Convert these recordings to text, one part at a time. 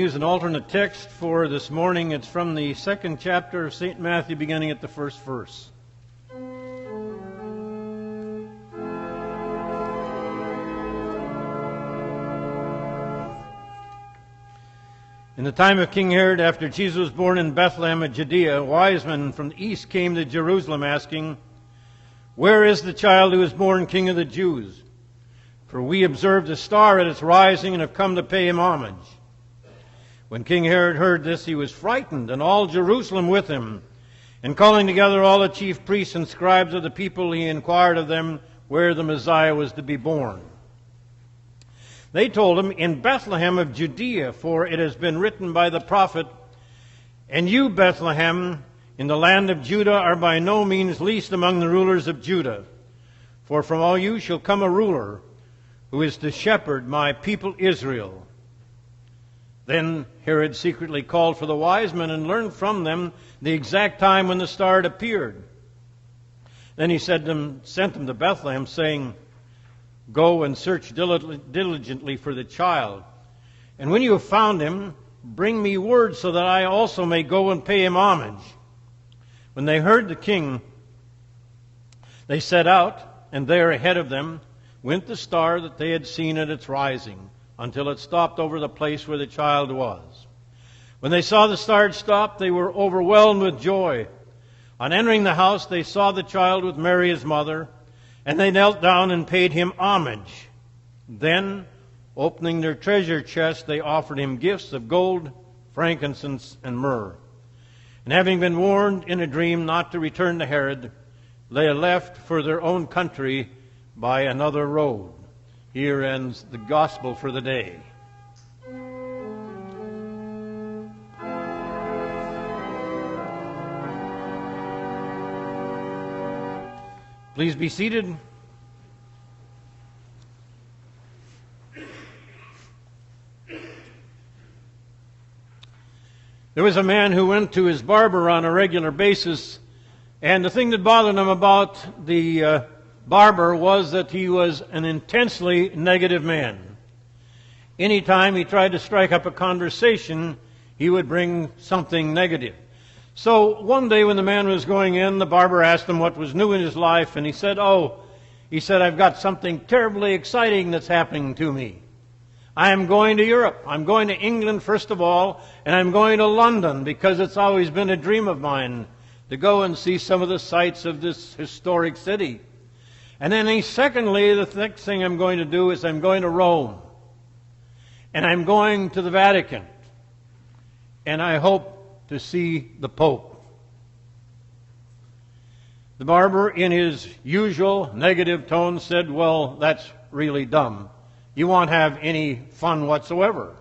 Use an alternate text for this morning. It's from the second chapter of St. Matthew, beginning at the first verse. In the time of King Herod, after Jesus was born in Bethlehem of Judea, wise men from the east came to Jerusalem asking, "Where is the child who was born King of the Jews? For we observed a star at its rising and have come to pay him homage." When King Herod heard this, he was frightened, and all Jerusalem with him. And calling together all the chief priests and scribes of the people, he inquired of them where the Messiah was to be born. They told him, "In Bethlehem of Judea, for it has been written by the prophet, 'And you, Bethlehem, in the land of Judah, are by no means least among the rulers of Judah. For from all you shall come a ruler, who is to shepherd my people Israel.'" Then Herod secretly called for the wise men and learned from them the exact time when the star had appeared. Then he sent them to Bethlehem, saying, "Go and search diligently for the child. And when you have found him, bring me word so that I also may go and pay him homage." When they heard the king, they set out, and there ahead of them went the star that they had seen at its rising, until it stopped over the place where the child was. When they saw the star stop, they were overwhelmed with joy. On entering the house, they saw the child with Mary his mother, and they knelt down and paid him homage. Then, opening their treasure chest, they offered him gifts of gold, frankincense, and myrrh. And having been warned in a dream not to return to Herod, they left for their own country by another road. Here ends the gospel for the day. Please be seated. There was a man who went to his barber on a regular basis, and the thing that bothered him about the barber was that he was an intensely negative man. Anytime he tried to strike up a conversation, he would bring something negative. So one day when the man was going in, the barber asked him what was new in his life, and he said, "I've got something terribly exciting that's happening to me. I am going to Europe. I'm going to England first of all, and I'm going to London because it's always been a dream of mine to go and see some of the sights of this historic city. And then secondly, the next thing I'm going to do is I'm going to Rome. And I'm going to the Vatican. And I hope to see the Pope." The barber, in his usual negative tone, said, "Well, that's really dumb. You won't have any fun whatsoever.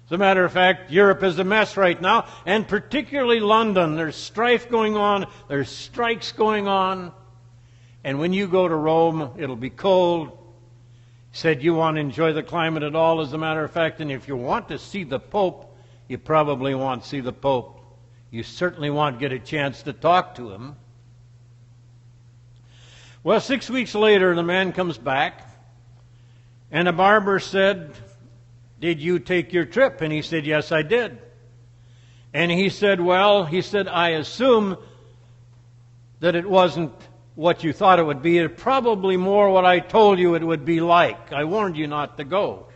As a matter of fact, Europe is a mess right now, and particularly London. There's strife going on. There's strikes going on. And when you go to Rome, it'll be cold." He said, "You won't enjoy the climate at all, as a matter of fact. And if you want to see the Pope, you probably won't see the Pope. You certainly won't get a chance to talk to him." Well, 6 weeks later, the man comes back, and the barber said, "Did you take your trip?" And he said, "Yes, I did." And he said, "I assume that it wasn't what you thought it would be. It's probably more what I told you it would be like. I warned you not to go."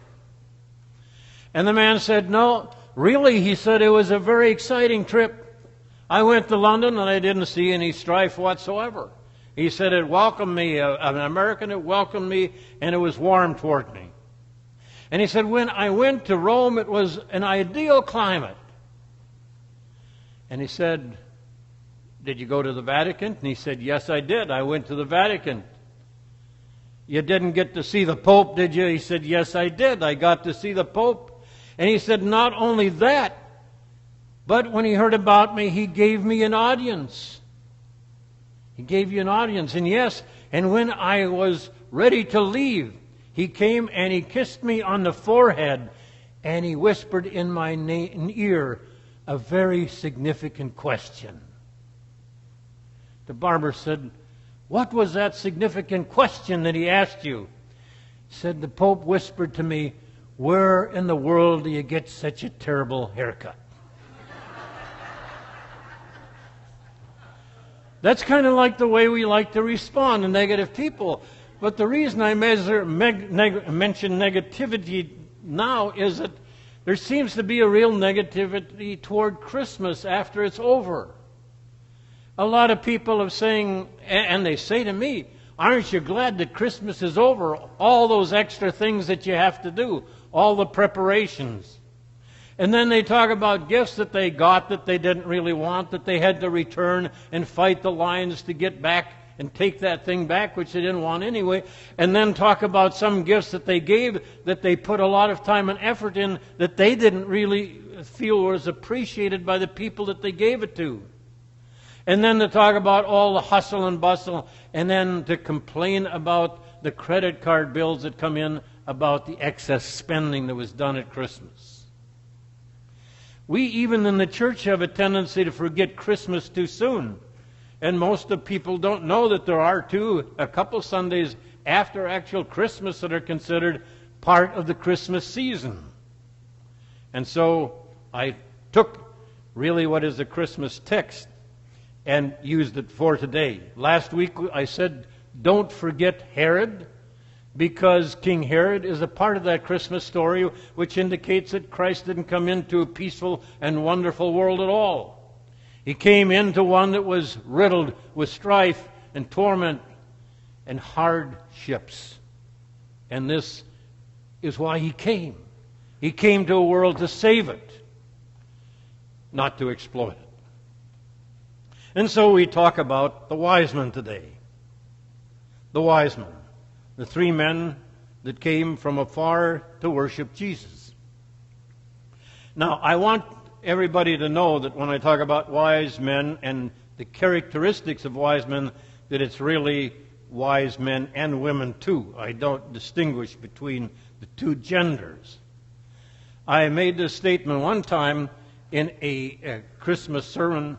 And the man said, "No, really," he said, "it was a very exciting trip. I went to London and I didn't see any strife whatsoever." He said, "It welcomed me, an American, it welcomed me, and it was warm toward me." And he said, "When I went to Rome, it was an ideal climate." And he said, "Did you go to the Vatican?" And he said, "Yes, I did. I went to the Vatican." "You didn't get to see the Pope, did you?" He said, "Yes, I did. I got to see the Pope." And he said, "Not only that, but when he heard about me, he gave me an audience." He gave you an audience. And yes, and when I was ready to leave, he came and he kissed me on the forehead, and he whispered in my ear a very significant question. The barber said, "What was that significant question that he asked you?" He said, "The Pope whispered to me, "Where in the world do you get such a terrible haircut?" That's kind of like the way we like to respond to negative people. But the reason I mention negativity now is that there seems to be a real negativity toward Christmas after it's over. A lot of people are saying, and they say to me, "Aren't you glad that Christmas is over? All those extra things that you have to do, all the preparations." And then they talk about gifts that they got that they didn't really want, that they had to return and fight the lions to get back and take that thing back, which they didn't want anyway. And then talk about some gifts that they gave that they put a lot of time and effort in that they didn't really feel was appreciated by the people that they gave it to. And then to talk about all the hustle and bustle, and then to complain about the credit card bills that come in, about the excess spending that was done at Christmas. We, even in the church, have a tendency to forget Christmas too soon. And most of people don't know that there are a couple Sundays after actual Christmas that are considered part of the Christmas season. And so I took really what is the Christmas text and used it for today. Last week I said, don't forget Herod, because King Herod is a part of that Christmas story, which indicates that Christ didn't come into a peaceful and wonderful world at all. He came into one that was riddled with strife and torment and hardships. And this is why he came. He came to a world to save it, not to exploit it. And so we talk about the wise men today. The wise men. The three men that came from afar to worship Jesus. Now, I want everybody to know that when I talk about wise men and the characteristics of wise men, that it's really wise men and women too. I don't distinguish between the two genders. I made this statement one time in a Christmas sermon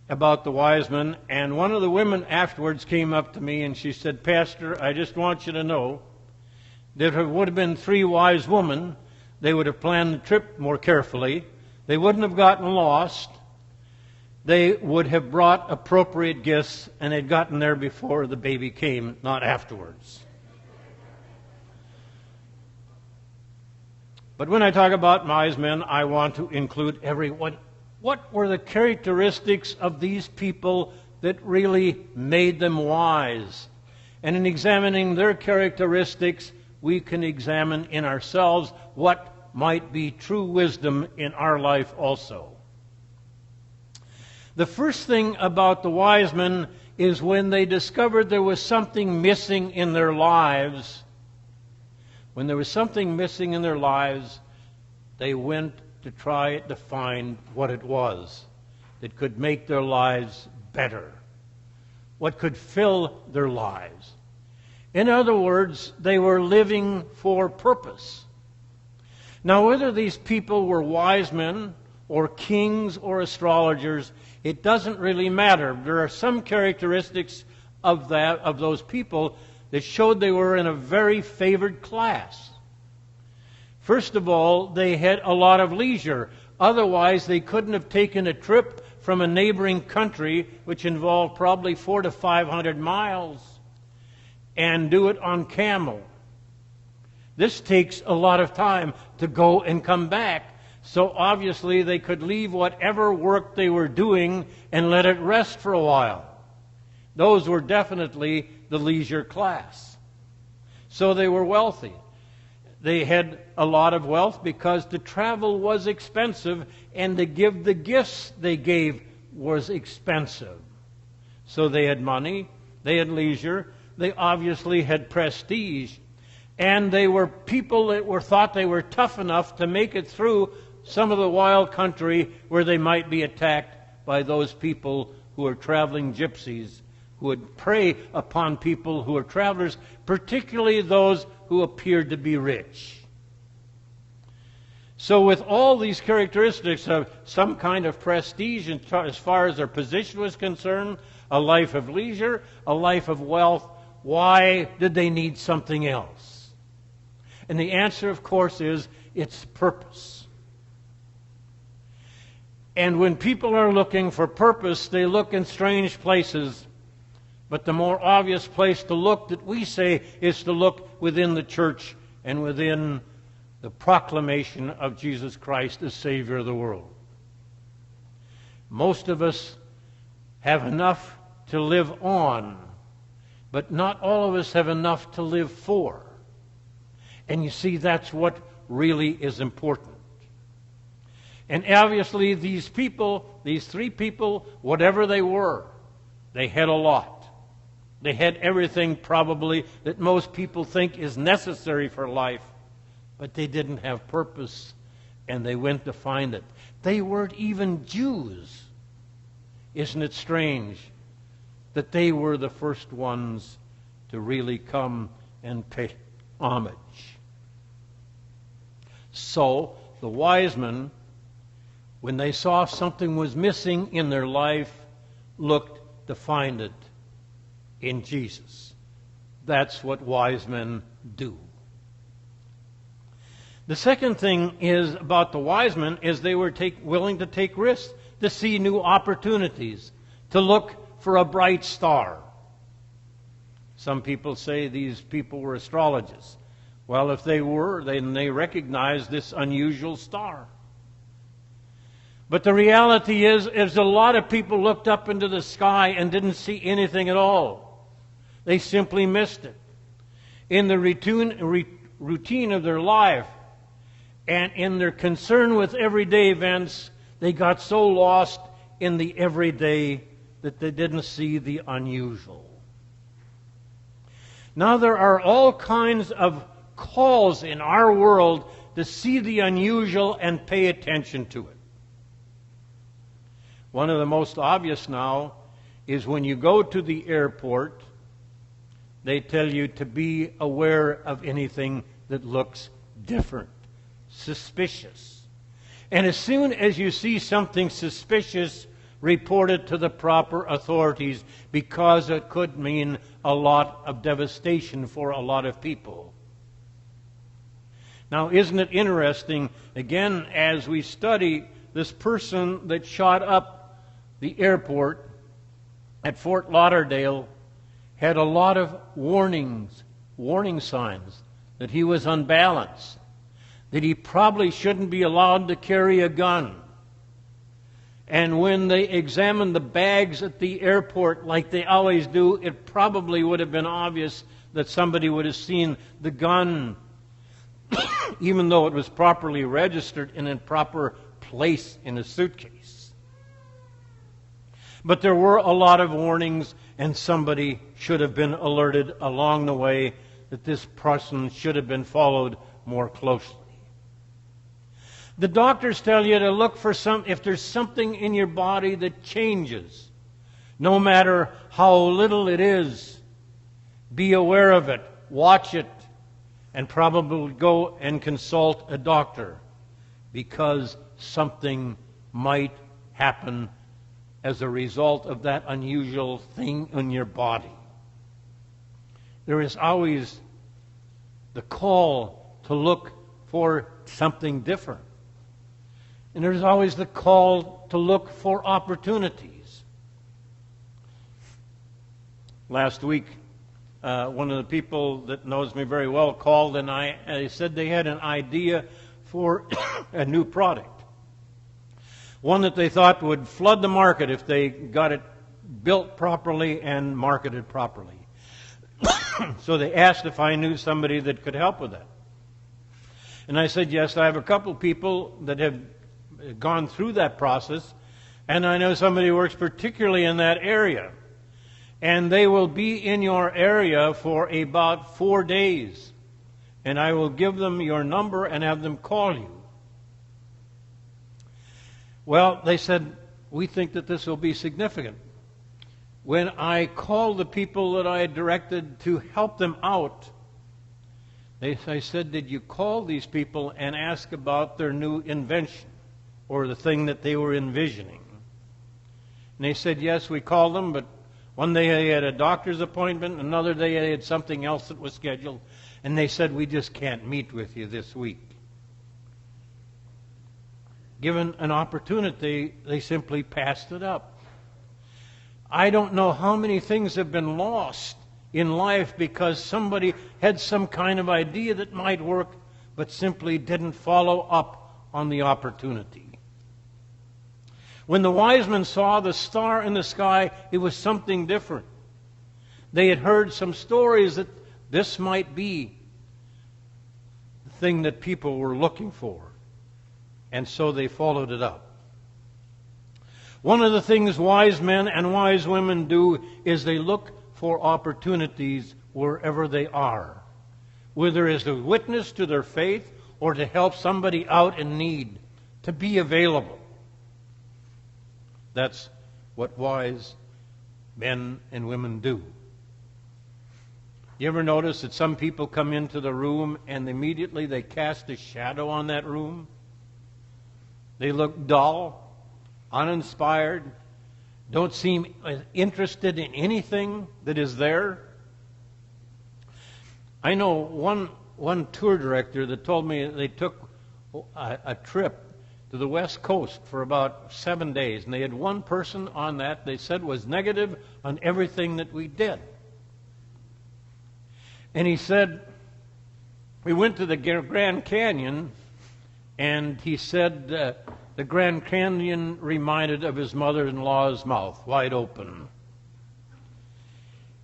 about the wise men, and one of the women afterwards came up to me and she said, "Pastor, I just want you to know that if it would have been three wise women, they would have planned the trip more carefully. They wouldn't have gotten lost. They would have brought appropriate gifts, and they'd gotten there before the baby came, not afterwards." But when I talk about wise men, I want to include everyone. What were the characteristics of these people that really made them wise? And in examining their characteristics, we can examine in ourselves what might be true wisdom in our life also. The first thing about the wise men is when they discovered there was something missing in their lives. When there was something missing in their lives, they went to try to find what it was that could make their lives better, what could fill their lives. In other words, they were living for purpose. Now, whether these people were wise men or kings or astrologers, it doesn't really matter. There are some characteristics of those people that showed they were in a very favored class. First of all, they had a lot of leisure. Otherwise, they couldn't have taken a trip from a neighboring country, which involved probably 400 to 500 miles, and do it on camel. This takes a lot of time to go and come back. So obviously, they could leave whatever work they were doing and let it rest for a while. Those were definitely the leisure class. So they were wealthy. They had a lot of wealth because to travel was expensive, and to give the gifts they gave was expensive. So they had money, they had leisure, they obviously had prestige, and they were people that were thought they were tough enough to make it through some of the wild country where they might be attacked by those people who are traveling gypsies, who would prey upon people who are travelers, particularly those who appeared to be rich. So with all these characteristics of some kind of prestige as far as their position was concerned, a life of leisure, a life of wealth, why did they need something else? And the answer, of course, is it's purpose. And when people are looking for purpose, they look in strange places. But the more obvious place to look, that we say, is to look within the church and within the proclamation of Jesus Christ as Savior of the world. Most of us have enough to live on, but not all of us have enough to live for. And you see, that's what really is important. And obviously these people, these three people, whatever they were, they had a lot. They had everything probably that most people think is necessary for life, but they didn't have purpose, and they went to find it. They weren't even Jews. Isn't it strange that they were the first ones to really come and pay homage? So the wise men, when they saw something was missing in their life, looked to find it in Jesus. That's what wise men do. The second thing is about the wise men is they were willing to take risks, to see new opportunities, to look for a bright star. Some people say these people were astrologers. Well, if they were, then they recognized this unusual star. But the reality is a lot of people looked up into the sky and didn't see anything at all. They simply missed it. In the routine of their life and in their concern with everyday events, they got so lost in the everyday that they didn't see the unusual. Now there are all kinds of calls in our world to see the unusual and pay attention to it. One of the most obvious now is when you go to the airport, they tell you to be aware of anything that looks different, suspicious. And as soon as you see something suspicious, report it to the proper authorities, because it could mean a lot of devastation for a lot of people. Now, isn't it interesting, again, as we study this person that shot up the airport at Fort Lauderdale, had a lot of warning signs that he was unbalanced, that he probably shouldn't be allowed to carry a gun. And when they examined the bags at the airport, like they always do, it probably would have been obvious that somebody would have seen the gun, even though it was properly registered in a proper place in a suitcase. But there were a lot of warnings, and somebody should have been alerted along the way that this person should have been followed more closely. The doctors tell you to look for if there's something in your body that changes, no matter how little it is, be aware of it, watch it, and probably go and consult a doctor, because something might happen as a result of that unusual thing in your body. There is always the call to look for something different. And there's always the call to look for opportunities. Last week, one of the people that knows me very well called, and I said they had an idea for a new product. One that they thought would flood the market if they got it built properly and marketed properly. So they asked if I knew somebody that could help with that. And I said, yes, I have a couple people that have gone through that process, and I know somebody who works particularly in that area. And they will be in your area for about 4 days. And I will give them your number and have them call you. Well, they said, we think that this will be significant. When I called the people that I had directed to help them out, I said, did you call these people and ask about their new invention or the thing that they were envisioning? And they said, yes, we called them, but one day they had a doctor's appointment, another day they had something else that was scheduled, And they said, we just can't meet with you this week. Given an opportunity, they simply passed it up. I don't know how many things have been lost in life because somebody had some kind of idea that might work, but simply didn't follow up on the opportunity. When the wise men saw the star in the sky, it was something different. They had heard some stories that this might be the thing that people were looking for, and so they followed it up. One of the things wise men and wise women do is they look for opportunities wherever they are, whether as a witness to their faith or to help somebody out in need, to be available. That's what wise men and women do. You ever notice that some people come into the room and immediately they cast a shadow on that room? They look dull, uninspired, don't seem interested in anything that is there. I know one tour director that told me they took a trip to the West Coast for about 7 days, and they had one person on that they said was negative on everything that we did. And he said, we went to the Grand Canyon, and he said the Grand Canyon reminded of his mother-in-law's mouth, wide open.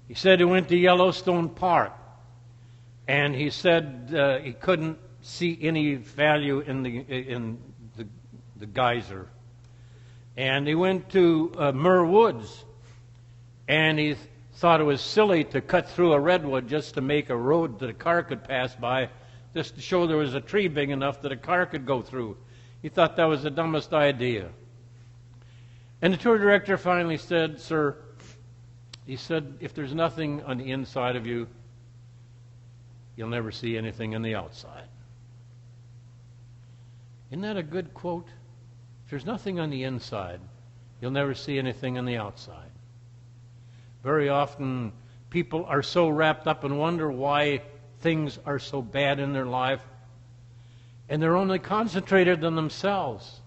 He said he went to Yellowstone Park, and he said he couldn't see any value in the geyser. And he went to Muir Woods, and he thought it was silly to cut through a redwood just to make a road that a car could pass by, just to show there was a tree big enough that a car could go through. He thought that was the dumbest idea. And the tour director finally said, sir, he said, if there's nothing on the inside of you, you'll never see anything on the outside. Isn't that a good quote? If there's nothing on the inside, you'll never see anything on the outside. Very often, people are so wrapped up and wonder why things are so bad in their life, and they're only concentrated on themselves.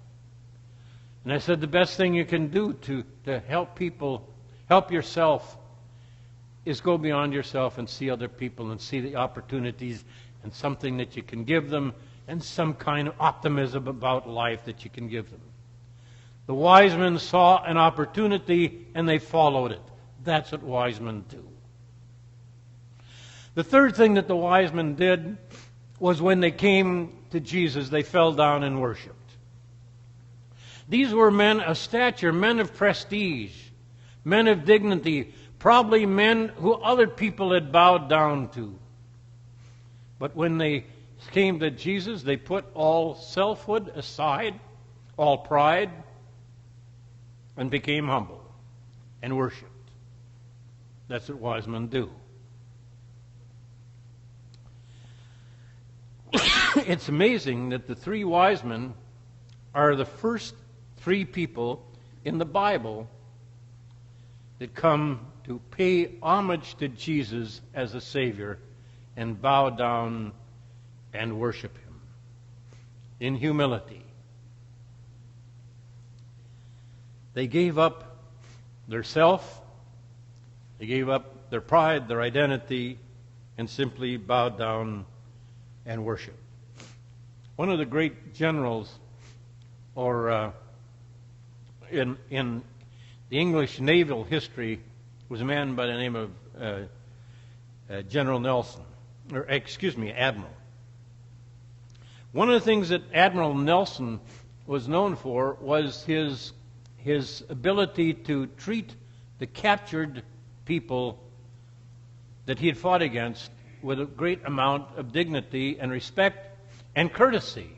And I said the best thing you can do to help people, help yourself, is go beyond yourself and see other people and see the opportunities and something that you can give them and some kind of optimism about life that you can give them. The wise men saw an opportunity and they followed it. That's what wise men do. The third thing that the wise men did was when they came to Jesus, they fell down and worshiped. These were men of stature, men of prestige, men of dignity, probably men who other people had bowed down to. But when they came to Jesus, they put all selfhood aside, all pride, and became humble and worshiped. That's what wise men do. It's amazing that the three wise men are the first three people in the Bible that come to pay homage to Jesus as a Savior and bow down and worship Him in humility. They gave up their self, they gave up their pride, their identity, and simply bowed down and worshiped. One of the great generals, or in the English naval history, was a man by the name of General Nelson, or excuse me, Admiral. One of the things that Admiral Nelson was known for was his ability to treat the captured people that he had fought against with a great amount of dignity and respect and courtesy.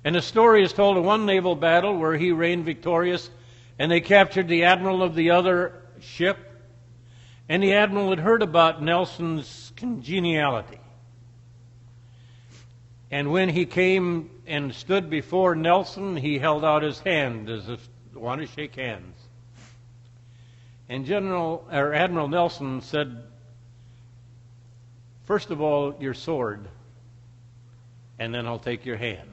And a story is told of one naval battle where he reigned victorious, and they captured the admiral of the other ship, and the admiral had heard about Nelson's congeniality. And when he came and stood before Nelson, he held out his hand as if he wanted to shake hands. And Admiral Nelson said, First of all, your sword, and then I'll take your hand.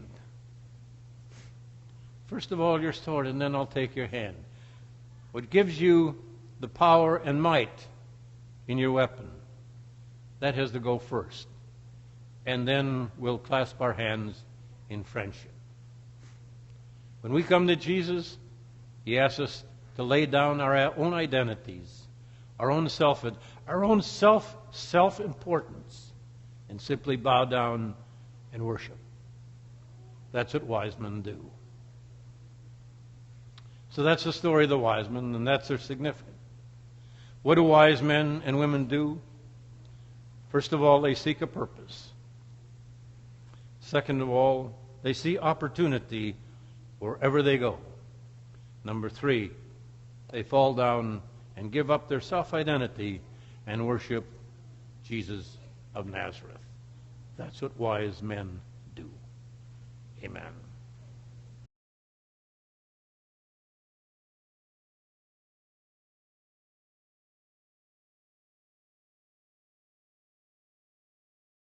First of all, your sword, and then I'll take your hand. What gives you the power and might in your weapon, that has to go first. And then we'll clasp our hands in friendship. When we come to Jesus, he asks us to lay down our own identities, our own self-importance, and simply bow down and worship. That's what wise men do. So that's the story of the wise men, and that's their significance. What do wise men and women do? First of all, they seek a purpose. Second of all, they see opportunity wherever they go. Number 3, they fall down and give up their self-identity and worship Jesus of Nazareth. That's what wise men do. Amen.